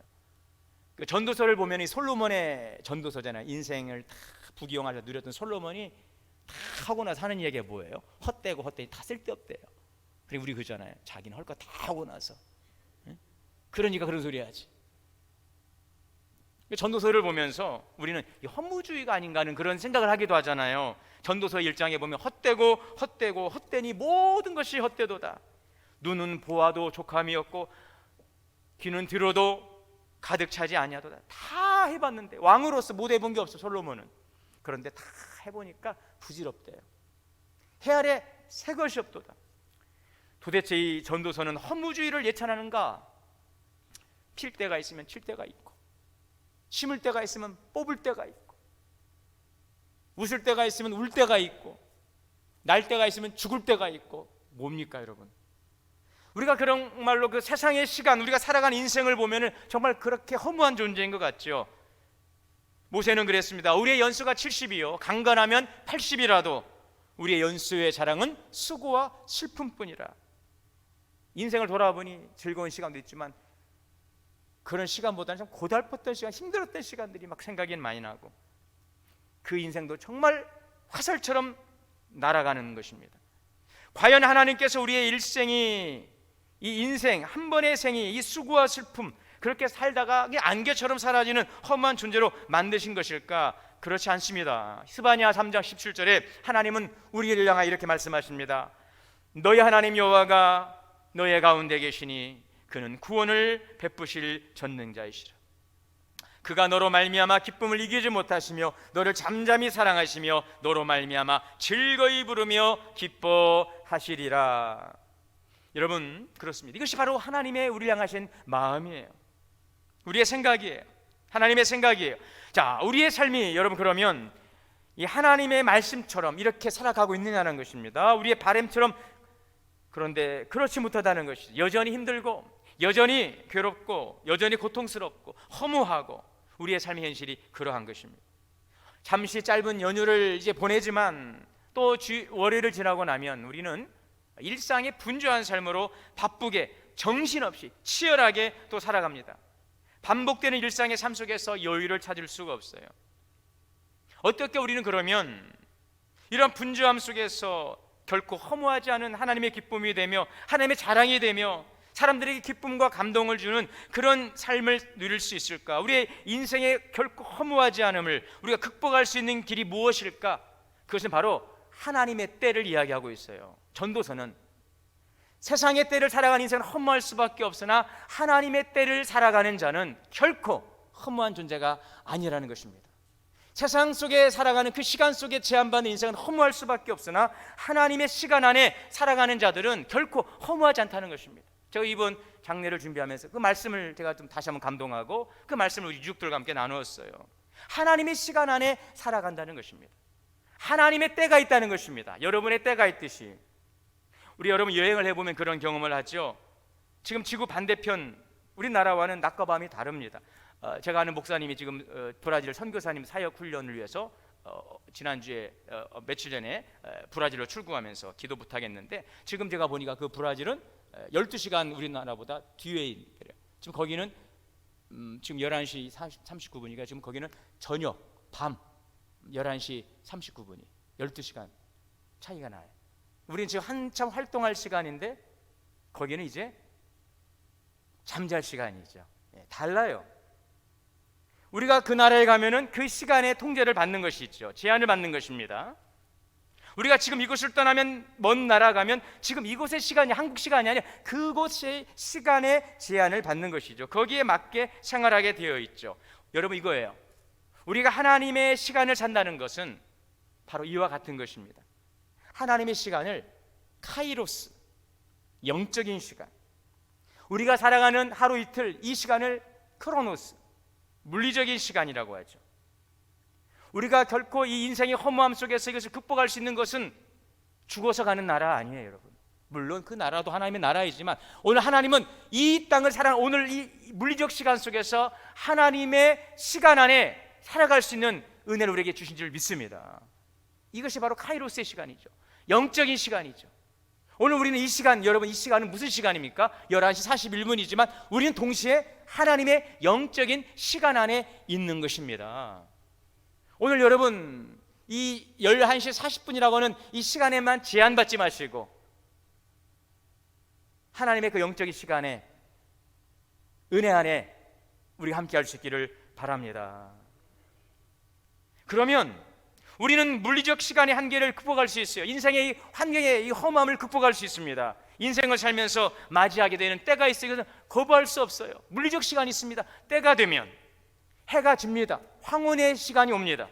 A: 그 전도서를 보면 이 솔로몬의 전도서잖아요. 인생을 다 부귀영화를 누렸던 솔로몬이 다 하고 나서 하는 얘기가 뭐예요? 헛되고 헛되니 다 쓸데없대요. 그리고 우리 그러잖아요. 자기는 할 거 다 하고 나서, 그러니까 그런 소리 해야지. 전도서를 보면서 우리는 허무주의가 아닌가 하는 그런 생각을 하기도 하잖아요. 전도서 1장에 보면 헛되고 헛되고 헛되니 모든 것이 헛되도다. 눈은 보아도 족함이 없고 귀는 들어도 가득 차지 아니하도다. 다 해봤는데 왕으로서 못 해본 게 없어, 솔로몬은. 그런데 다 해보니까 부질없대요. 해 아래 새 것이 없도다. 도대체 이 전도서는 허무주의를 예찬하는가? 필 때가 있으면 칠 때가 있고, 심을 때가 있으면 뽑을 때가 있고, 웃을 때가 있으면 울 때가 있고, 날 때가 있으면 죽을 때가 있고. 뭡니까 여러분? 우리가 그런 말로 그 세상의 시간, 우리가 살아가는 인생을 보면은 정말 그렇게 허무한 존재인 것 같죠. 모세는 그랬습니다. 우리의 연수가 70이요 강건하면 80이라도 우리의 연수의 자랑은 수고와 슬픔뿐이라. 인생을 돌아보니 즐거운 시간도 있지만 그런 시간보다는 좀 고달팠던 시간, 힘들었던 시간들이 막 생각이 많이 나고, 그 인생도 정말 화살처럼 날아가는 것입니다. 과연 하나님께서 우리의 일생이, 이 인생 한 번의 생이 이 수고와 슬픔, 그렇게 살다가 안개처럼 사라지는 험한 존재로 만드신 것일까? 그렇지 않습니다. 스바냐 3장 17절에 하나님은 우리를 향하여 이렇게 말씀하십니다. 너희 하나님 여호와가 너희 가운데 계시니 그는 구원을 베푸실 전능자이시라. 그가 너로 말미암아 기쁨을 이기지 못하시며 너를 잠잠히 사랑하시며 너로 말미암아 즐거이 부르며 기뻐하시리라. 여러분, 그렇습니다. 이것이 바로 하나님의 우리를 향하신 마음이에요. 우리의 생각이에요. 하나님의 생각이에요. 자, 우리의 삶이 여러분 그러면 이 하나님의 말씀처럼 이렇게 살아가고 있느냐는 것입니다. 우리의 바램처럼. 그런데 그렇지 못하다는 것이죠. 여전히 힘들고 여전히 괴롭고 여전히 고통스럽고 허무하고 우리의 삶의 현실이 그러한 것입니다. 잠시 짧은 연휴를 이제 보내지만 또 월요일을 지나고 나면 우리는 일상의 분주한 삶으로 바쁘게 정신없이 치열하게 또 살아갑니다. 반복되는 일상의 삶 속에서 여유를 찾을 수가 없어요. 어떻게 우리는 그러면 이런 분주함 속에서 결코 허무하지 않은 하나님의 기쁨이 되며 하나님의 자랑이 되며 사람들에게 기쁨과 감동을 주는 그런 삶을 누릴 수 있을까? 우리의 인생에 결코 허무하지 않음을 우리가 극복할 수 있는 길이 무엇일까? 그것은 바로 하나님의 때를 이야기하고 있어요. 전도서는 세상의 때를 살아가는 인생은 허무할 수밖에 없으나 하나님의 때를 살아가는 자는 결코 허무한 존재가 아니라는 것입니다. 세상 속에 살아가는 그 시간 속에 제한받는 인생은 허무할 수밖에 없으나 하나님의 시간 안에 살아가는 자들은 결코 허무하지 않다는 것입니다. 제가 이번 장례를 준비하면서 그 말씀을 제가 좀 다시 한번 감동하고 그 말씀을 우리 유족들과 함께 나누었어요. 하나님의 시간 안에 살아간다는 것입니다. 하나님의 때가 있다는 것입니다. 여러분의 때가 있듯이 우리 여러분 여행을 해보면 그런 경험을 하죠. 지금 지구 반대편 우리나라와는 낮과 밤이 다릅니다. 제가 아는 목사님이 지금 브라질 선교사님 사역 훈련을 위해서 지난주에 며칠 전에 브라질로 출국하면서 기도 부탁했는데 지금 제가 보니까 그 브라질은 12시간 우리나라보다 뒤에 있어요. 지금 거기는 지금 11시 39분이니까 지금 거기는 저녁 밤 11시 39분이 12시간 차이가 나요. 우리는 지금 한참 활동할 시간인데 거기는 이제 잠잘 시간이죠. 달라요. 우리가 그 나라에 가면은 그 시간의 통제를 받는 것이 있죠. 제한을 받는 것입니다. 우리가 지금 이곳을 떠나면 먼 나라 가면 지금 이곳의 시간이 한국 시간이 아니라 그곳의 시간의 제한을 받는 것이죠. 거기에 맞게 생활하게 되어 있죠. 여러분 이거예요. 우리가 하나님의 시간을 산다는 것은 바로 이와 같은 것입니다. 하나님의 시간을 카이로스, 영적인 시간, 우리가 살아가는 하루 이틀 이 시간을 크로노스, 물리적인 시간이라고 하죠. 우리가 결코 이 인생의 허무함 속에서 이것을 극복할 수 있는 것은 죽어서 가는 나라 아니에요, 여러분. 물론 그 나라도 하나님의 나라이지만 오늘 하나님은 이 땅을 오늘 이 물리적 시간 속에서 하나님의 시간 안에 살아갈 수 있는 은혜를 우리에게 주신 줄 믿습니다. 이것이 바로 카이로스의 시간이죠. 영적인 시간이죠. 오늘 우리는 이 시간, 여러분 이 시간은 무슨 시간입니까? 11시 41분이지만 우리는 동시에 하나님의 영적인 시간 안에 있는 것입니다. 오늘 여러분 이 11시 40분이라고 하는 이 시간에만 제한받지 마시고 하나님의 그 영적인 시간에 은혜 안에 우리가 함께 할 수 있기를 바랍니다. 그러면 우리는 물리적 시간의 한계를 극복할 수 있어요. 인생의 이 환경의 이 험함을 극복할 수 있습니다. 인생을 살면서 맞이하게 되는 때가 있어요. 이것은 거부할 수 없어요. 물리적 시간이 있습니다. 때가 되면 해가 집니다. 황혼의 시간이 옵니다.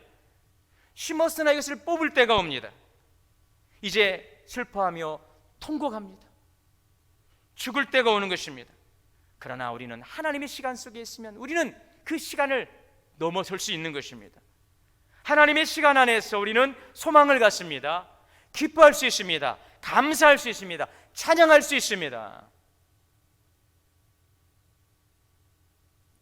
A: 심었으나 이것을 뽑을 때가 옵니다. 이제 슬퍼하며 통곡합니다. 죽을 때가 오는 것입니다. 그러나 우리는 하나님의 시간 속에 있으면 우리는 그 시간을 넘어설 수 있는 것입니다. 하나님의 시간 안에서 우리는 소망을 갖습니다. 기뻐할 수 있습니다. 감사할 수 있습니다. 찬양할 수 있습니다.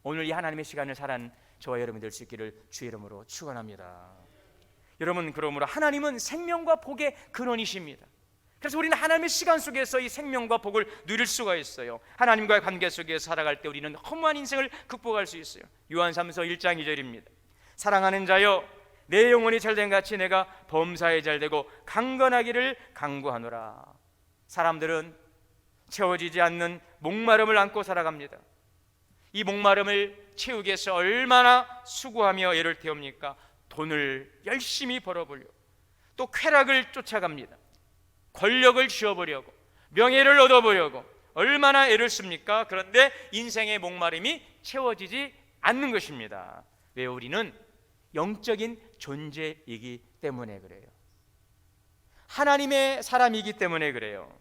A: 오늘 이 하나님의 시간을 살아는 저와 여러분이 될 수 있기를 주의 이름으로 축원합니다. 여러분, 그러므로 하나님은 생명과 복의 근원이십니다. 그래서 우리는 하나님의 시간 속에서 이 생명과 복을 누릴 수가 있어요. 하나님과의 관계 속에서 살아갈 때 우리는 허무한 인생을 극복할 수 있어요. 요한삼서 1장 2절입니다. 사랑하는 자여, 내 영혼이 잘된 같이 내가 범사에 잘되고 강건하기를 간구하노라. 사람들은 채워지지 않는 목마름을 안고 살아갑니다. 이 목마름을 채우기 위해서 얼마나 수고하며 애를 태웁니까? 돈을 열심히 벌어보려고, 또 쾌락을 쫓아갑니다. 권력을 쥐어보려고, 명예를 얻어보려고 얼마나 애를 씁니까? 그런데 인생의 목마름이 채워지지 않는 것입니다. 왜? 우리는 영적인 존재이기 때문에 그래요. 하나님의 사람이기 때문에 그래요.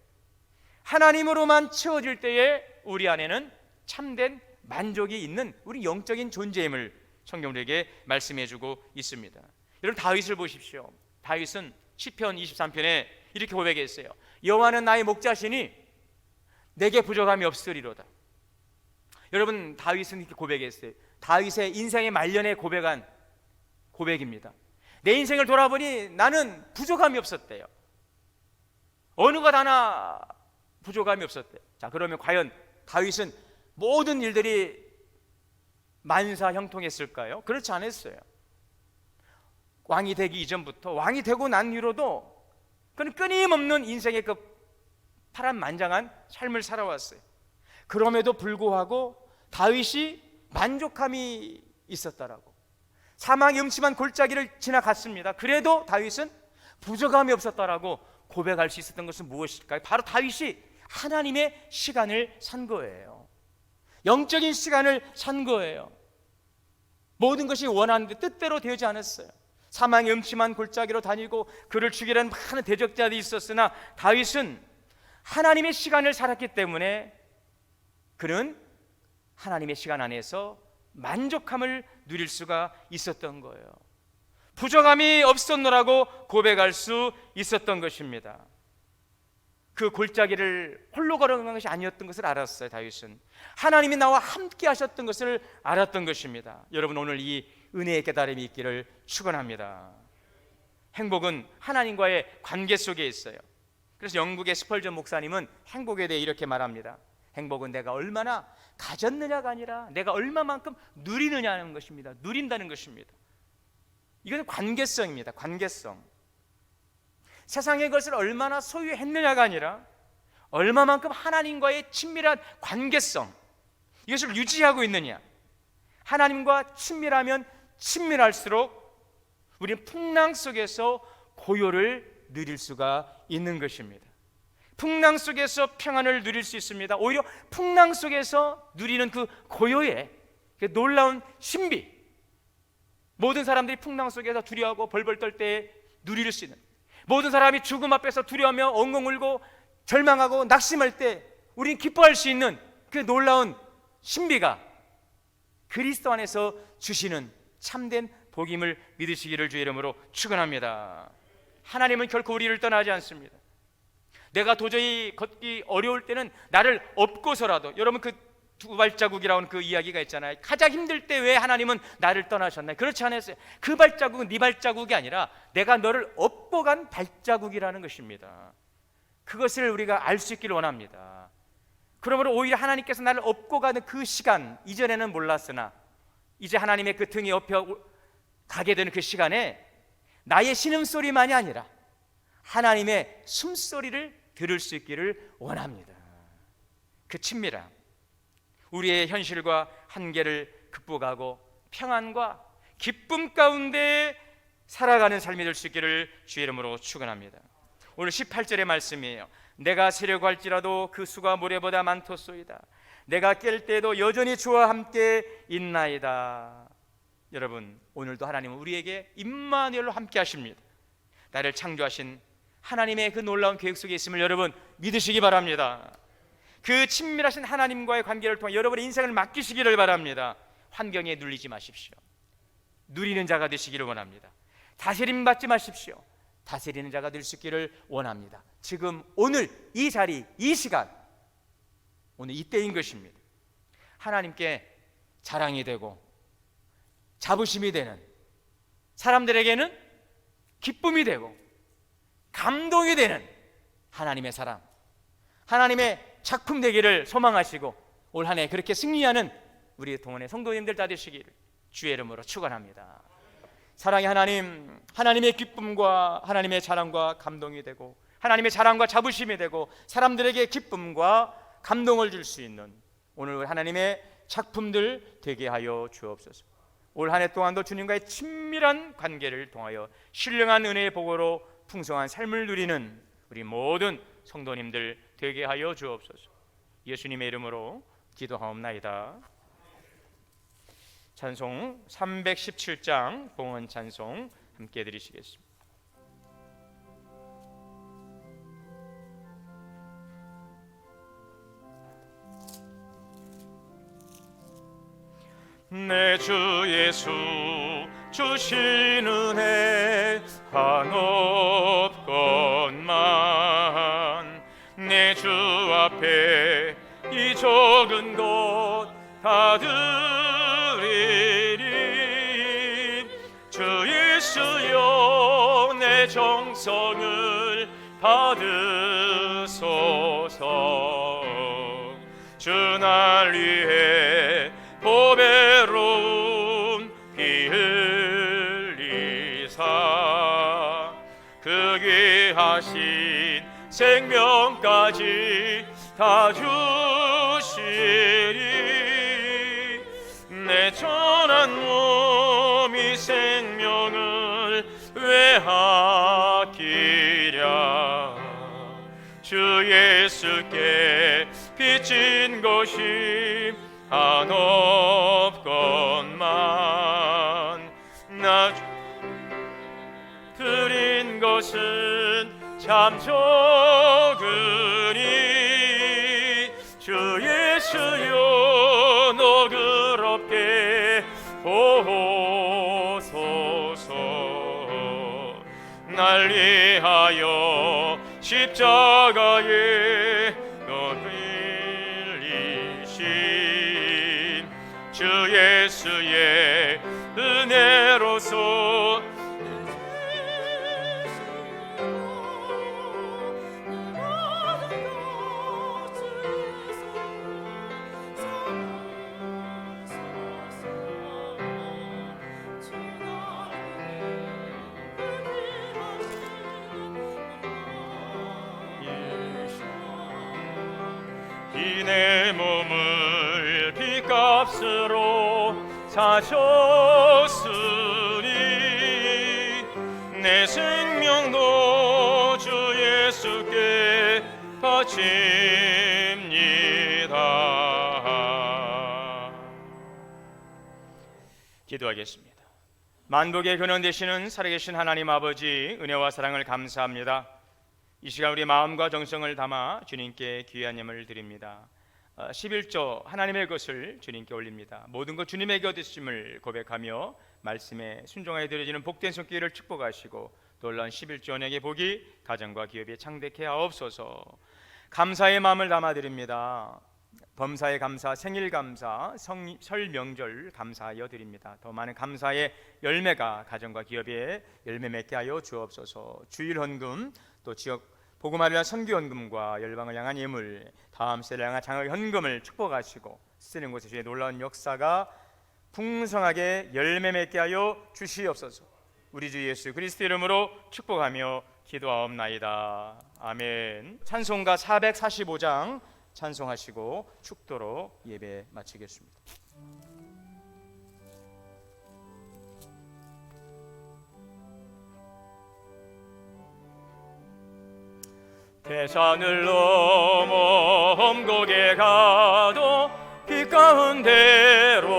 A: 하나님으로만 채워질 때에 우리 안에는 참된 만족이 있는 우리 영적인 존재임을 성경 우리에게 말씀해주고 있습니다. 여러분, 다윗을 보십시오. 다윗은 시편 23편에 이렇게 고백했어요. 여호와는 나의 목자시니 내게 부족함이 없으리로다. 여러분, 다윗은 이렇게 고백했어요. 다윗의 인생의 말년에 고백한 고백입니다. 내 인생을 돌아보니 나는 부족함이 없었대요. 어느 것 하나 부족함이 없었대요. 자, 그러면 과연 다윗은 모든 일들이 만사형통했을까요? 그렇지 않았어요. 왕이 되기 이전부터, 왕이 되고 난 뒤로도 그는 끊임없는 인생의 그 파란만장한 삶을 살아왔어요. 그럼에도 불구하고 다윗이 만족함이 있었다라고. 사망의 음침한 골짜기를 지나갔습니다. 그래도 다윗은 부족함이 없었다라고 고백할 수 있었던 것은 무엇일까요? 바로 다윗이 하나님의 시간을 산 거예요. 영적인 시간을 산 거예요. 모든 것이 원하는데 뜻대로 되지 않았어요. 사망의 음침한 골짜기로 다니고 그를 죽이려는 많은 대적자들이 있었으나 다윗은 하나님의 시간을 살았기 때문에 그는 하나님의 시간 안에서 만족함을 누릴 수가 있었던 거예요. 부족함이 없었노라고 고백할 수 있었던 것입니다. 그 골짜기를 홀로 걸어간 것이 아니었던 것을 알았어요. 다윗은 하나님이 나와 함께 하셨던 것을 알았던 것입니다. 여러분, 오늘 이 은혜의 깨달음이 있기를 축원합니다. 행복은 하나님과의 관계 속에 있어요. 그래서 영국의 스펄전 목사님은 행복에 대해 이렇게 말합니다. 행복은 내가 얼마나 가졌느냐가 아니라 내가 얼마만큼 누리느냐는 것입니다. 누린다는 것입니다. 이것은 관계성입니다. 관계성. 세상의 것을 얼마나 소유했느냐가 아니라 얼마만큼 하나님과의 친밀한 관계성, 이것을 유지하고 있느냐. 하나님과 친밀하면 친밀할수록 우리는 풍랑 속에서 고요를 누릴 수가 있는 것입니다. 풍랑 속에서 평안을 누릴 수 있습니다. 오히려 풍랑 속에서 누리는 그 고요의 그 놀라운 신비, 모든 사람들이 풍랑 속에서 두려워하고 벌벌 떨 때에 누릴 수 있는, 모든 사람이 죽음 앞에서 두려워하며 엉엉 울고 절망하고 낙심할 때 우리는 기뻐할 수 있는 그 놀라운 신비가 그리스도 안에서 주시는 참된 복임을 믿으시기를 주의 이름으로 축원합니다. 하나님은 결코 우리를 떠나지 않습니다. 내가 도저히 걷기 어려울 때는 나를 업고서라도, 여러분 그 두 발자국이라는 그 이야기가 있잖아요. 가장 힘들 때 왜 하나님은 나를 떠나셨나요? 그렇지 않았어요. 그 발자국은 네 발자국이 아니라 내가 너를 업고 간 발자국이라는 것입니다. 그것을 우리가 알 수 있기를 원합니다. 그러므로 오히려 하나님께서 나를 업고 가는 그 시간, 이전에는 몰랐으나 이제 하나님의 그 등에 업혀 가게 되는 그 시간에 나의 신음소리만이 아니라 하나님의 숨소리를 들을 수 있기를 원합니다. 그 친밀함, 우리의 현실과 한계를 극복하고 평안과 기쁨 가운데 살아가는 삶이 될 수 있기를 주의 이름으로 축원합니다. 오늘 18절의 말씀이에요. 내가 세려고 할지라도 그 수가 모래보다 많도소이다. 내가 깰 때에도 여전히 주와 함께 있나이다. 여러분, 오늘도 하나님은 우리에게 임마누엘로 함께 하십니다. 나를 창조하신 하나님의 그 놀라운 계획 속에 있음을 여러분 믿으시기 바랍니다. 그 친밀하신 하나님과의 관계를 통해 여러분의 인생을 맡기시기를 바랍니다. 환경에 눌리지 마십시오. 누리는 자가 되시기를 원합니다. 다스림 받지 마십시오. 다스리는 자가 될 수 있기를 원합니다. 지금 오늘 이 자리, 이 시간, 오늘 이때인 것입니다. 하나님께 자랑이 되고 자부심이 되는, 사람들에게는 기쁨이 되고 감동이 되는 하나님의 사람, 하나님의 작품 되기를 소망하시고 올 한 해 그렇게 승리하는 우리 동원의 성도님들 다 되시기를 주의 이름으로 축원합니다. 사랑의 하나님, 하나님의 기쁨과 하나님의 자랑과 감동이 되고 하나님의 자랑과 자부심이 되고 사람들에게 기쁨과 감동을 줄 수 있는 오늘 하나님의 작품들 되게 하여 주옵소서. 올 한 해 동안도 주님과의 친밀한 관계를 통하여 신령한 은혜의 복으로 풍성한 삶을 누리는 우리 모든 성도님들 되게 하여 주옵소서. 예수님의 이름으로 기도하옵나이다. 찬송 317장 봉헌 찬송 함께 드리시겠습니다. 내 주 예수 주신 은혜 한없건만 내 주 앞에 이 적은 것 다 드리리. 주 예수여 내 정성을 받으소서. 주 날 위해 보배로운 피 흘리사 그 귀하신 생명까지 다 주시리. 내 천한 몸이 생명을 왜 아끼랴. 주 예수께 빚진 것이 한없건만 나 드린 것은 참 적으니. 주 예수여 너그럽게 보소서. 날 위하여 십자가에 흘리신 주 예수의 은혜로서 이 내 몸을 빚값으로 사셨으니 내 생명도 주 예수께 바칩니다. 기도하겠습니다. 만복의 근원 되시는 살아계신 하나님 아버지, 은혜와 사랑을 감사합니다. 이 시간 우리 마음과 정성을 담아 주님께 귀한 예물을 드립니다. 11조 하나님의 것을 주님께 올립니다. 모든 것 주님에게 얻으심을 고백하며 말씀에 순종하여 드려지는 복된 손길을 축복하시고 놀라운 11조 언약의 복이 가정과 기업에 창대케 하옵소서. 감사의 마음을 담아 드립니다. 범사의 감사, 생일 감사, 설 명절 감사하여 드립니다. 더 많은 감사의 열매가 가정과 기업에 열매 맺게 하여 주옵소서. 주일 헌금, 또 지역 복음화를 위한 선교 헌금과 열방을 향한 예물, 다음 세대를 향한 장학 헌금을 축복하시고 쓰는 곳에 주의 놀라운 역사가 풍성하게 열매 맺게 하여 주시옵소서. 우리 주 예수 그리스도 이름으로 축복하며 기도하옵나이다. 아멘. 찬송가 445장 찬송하시고 축도로 예배 마치겠습니다. 대산을 넘어 험곡에 가도 빛 가운데로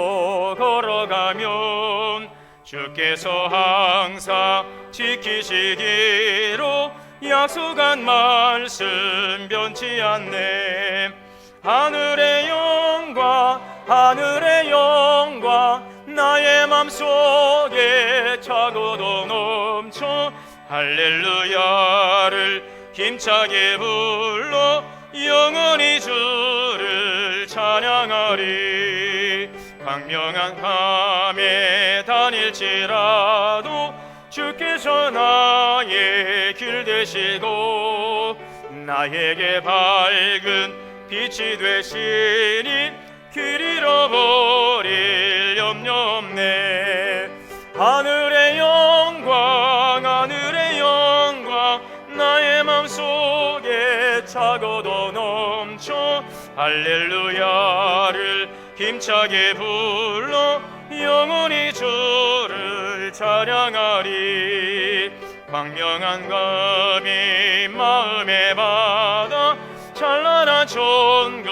A: 걸어가면 주께서 항상 지키시기로 약속한 말씀 변치 않네. 하늘의 영광 하늘의 영광 나의 맘속에 차고도 넘쳐 할렐루야를 힘차게 불러 영원히 주를 찬양하리. 광명한 밤에 다닐지라도 주께서 나의 길 되시고 나에게 밝은 빛이 되시니 길 잃어버릴 염려 없네. 하늘의 영광 하늘의 영광 나의 맘속에 차고도 넘쳐 할렐루야를 힘차게 불러 영원히 주를 찬양하리. 광명한 감히 마음에 받아 찬란한 천국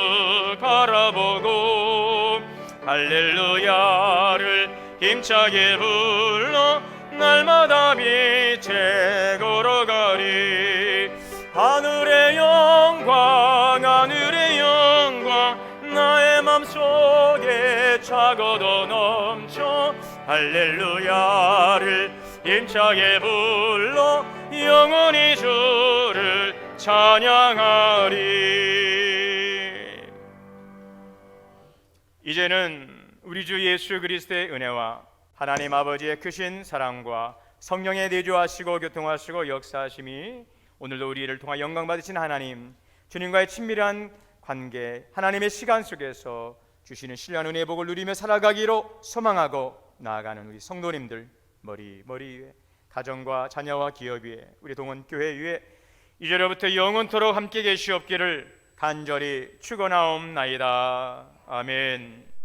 A: 바라보고 할렐루야를 힘차게 불러 날마다 빛에 걸어가리. 하늘의 영광 하늘의 영광 나의 맘속에 차고도 넘쳐 할렐루야를 힘차게 불러 영원히 주를 찬양하리. 이제는 우리 주 예수 그리스도의 은혜와 하나님 아버지의 크신 사랑과 성령의 내주하시고 교통하시고 역사하심이 오늘도 우리를 통하 영광 받으신 하나님, 주님과의 친밀한 관계, 하나님의 시간 속에서 주시는 신령한 은혜의 복을 누리며 살아가기로 소망하고 나아가는 우리 성도님들 머리 위에, 가정과 자녀와 기업 위에, 우리 동원교회 위에 이제로부터 영원토록 함께 계시옵기를 간절히 축원하옵나이다. 아멘.